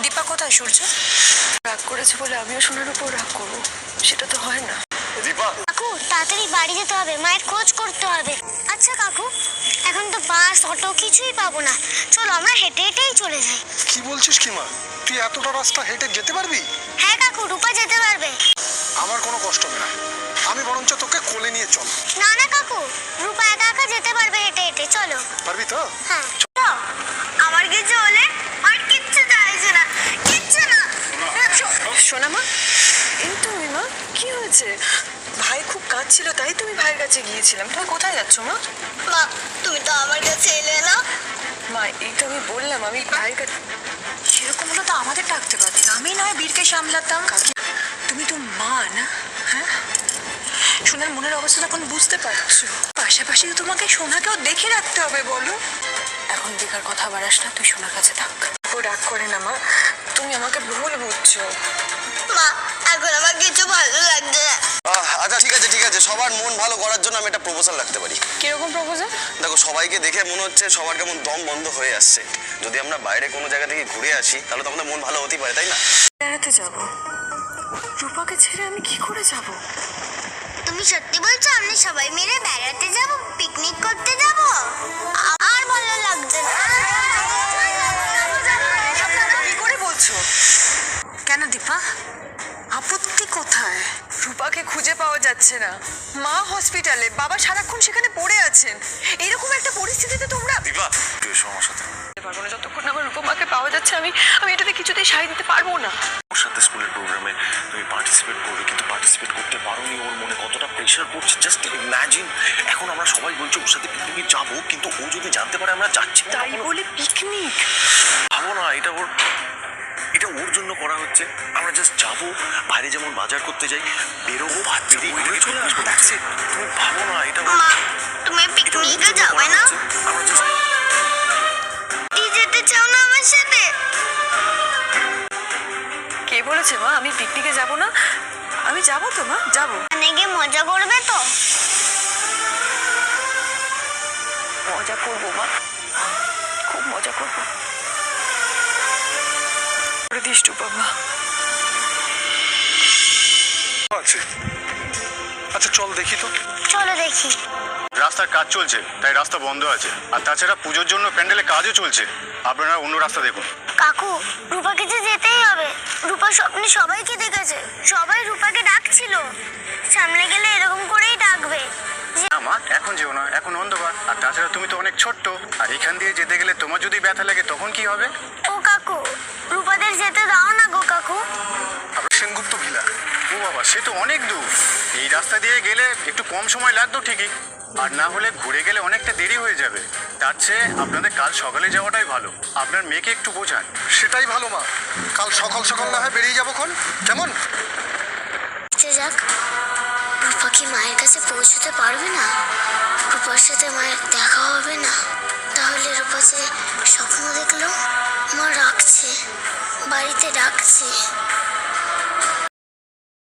দীপা কোথায় সূর্য? রাগ করেছে বলে আমিও সোনার উপর রাগ করবো, সেটা তো হয় না। দীপা কাকু তাড়াতাড়ি বাড়ি যেতে হবে, মায়ের খোঁজ করতে হবে। আচ্ছা কাকু, এখন তো বাস অটো কিছুই পাবো না, চলো আমরা হেঁটে হেঁটেই চলে যাই। কি বলছিস কি মা, তুই এতটা রাস্তা হেঁটে যেতে পারবি? হ্যাঁ কাকু, রূপা যেতে পারবে। আমার কোনো কষ্ট হবে না, আমি বরঞ্চ তোকে কোলে নিয়ে চল। না না কাকু, রূপা একা একা যেতে পারবে হেঁটে হেঁটে, চলো। পারবি তো? হ্যাঁ আমার কিছু হলে আর কিচ্ছু চাইছে না, কিচ্ছু না। সোনা মা, এই তুমি মা, কি হয়েছে? ভাই খুব কাঁদছিল, তাই তুমি ভাইয়ের কাছে গিয়েছিলাম। তুমি কোথায় যাচ্ছ মা? মা তুমি তো আমার কাছে এলে না। মা এই তো আমি বললাম আমি ভাইয়ের কাছে। সেরকম হলো তো আমাদের ডাকতে পারতি, আমি নয় বীরকে সামলাতাম। কাকি তুমি তো মা না? হ্যাঁ, সোনার মনের অবস্থা তখন বুঝতে পারছো। পাশাপাশি তোমাকে সোনাকেও দেখে রাখতে হবে। বলো, এখন দেখার কথা বাড়াস না, তুই সোনার কাছে থাক। ও রাগ করে না মা, তুমি আমাকে ভুল বুঝছো। মা এখন আমার কিছু ভালো লাগছে না। আচ্ছা ঠিক আছে, সবার মন ভালো করার জন্য আমি একটা প্রপোজাল রাখতে পারি। কিরকম প্রপোজাল? দেখো, সবাইকে দেখে মনে হচ্ছে সবার কেমন দম বন্ধ হয়ে আসছে। যদি আমরা বাইরে কোনো জায়গা থেকে ঘুরে আসি তাহলে তো আমাদের মন ভালো হতেই পারে, তাই না? বেড়াতে যাবো? রূপাকে ছেড়ে আমি কি করে যাব? তুমি সত্যি বলছো আমরা সবাই মিলে বেড়াতে যাব, পিকনিক করতে যাব? আর ভালো লাগছে না। কি করে বলছো? কেন দীপা, আপত্তি কোথায়? রূপাকে খুঁজে পাওয়া যাচ্ছে না, মা হসপিটালে, বাবা সারাক্ষণ সেখানে পড়ে আছেন। এরকম একটা পরিস্থিতিতে তোমরা দীপা, তুই এসো আমার সাথে। পারবো না, যতক্ষণ আমার রূপা মাকে পাওয়া যাচ্ছে আমি এটাতে কিছুতেই সায় দিতে পারবো না। ওর সাথে স্কুলের প্রোগ্রামে তুমি পার্টিসিপেট করবে, কিন্তু পার্টিসিপেট করতে পারোনি, ওর মনে কতটা প্রেশার পড়ছে জাস্ট ইম্যাজিন। এখন আমরা সবাই বলছি ওর সাথে পিকনিকে যাবো, কিন্তু ও যদি জানতে পারে আমরা যাচ্ছি না, তাই বলে পিকনিক? ভাবো না, এটা ওর জন্য করা হচ্ছে। আমরা জাস্ট যাবো, বাইরে যেমন বাজার করতে যাই, বেরোবো, ভাত বেরিয়ে চলে আসবো, দ্যাটস ইট। তুমি ভাবো না, এটা মা তুমি পিকনিকে যাবে না? আমরা জাস্ট যেতে চাও না আমার সাথে? কে বলেছে মা আমি পিকনিকে যাব না? আমি যাব তো মা, যাব। মানে গিয়ে মজা করবে তো? মজা করবো মা, খুব মজা করবো। করে দিস বাবা। আচ্ছা চল দেখি তো। চলো দেখি। রাস্তার কাজ চলছে তাই রাস্তা বন্ধ আছে, আর তাছাড়া পুজোর জন্য প্যান্ডেলে কাজও চলছে। আপনারা অন্য রাস্তা দেখুন। কাকু রূপাকে যে যেতেই হবে, রূপা স্বপ্নে সবাইকে দেখেছে, সবাই রূপাকে ডাকছিল, সামনে গেলে এরকম করেই ডাকবে। না মা, এখন যেও না, এখন অন্ধকার, আর তাছাড়া তুমি তো অনেক ছোট্ট, আর এখান দিয়ে যেতে গেলে তোমার যদি ব্যথা লাগে তখন কি হবে? ও কাকু, রূপাদের যেতে দাও না গো কাকু। সেনগুপ্ত ভিলা। ও বাবা, সে তো অনেক দূর। এই রাস্তা দিয়ে গেলে একটু কম সময় লাগতো ঠিকই, আর না হলে ঘুরে গেলে অনেকটা দেরি হয়ে যাবে। তার চেয়ে আপনাদের কাল সকালে যাওয়াটাই ভালো। আপনার মেয়েকে একটু বোঝান। সেটাই ভালো মা, কাল সকাল সকাল না হয় বেরিয়ে যাবো খন, কেমন? যাক, রূপা কি মায়ের কাছে পৌঁছতে পারবে না? রূপার সাথে মায়ের দেখা হবে না, তাহলে রূপা যে স্বপ্ন দেখলো মা রাখছে, বাড়িতে ডাকছে।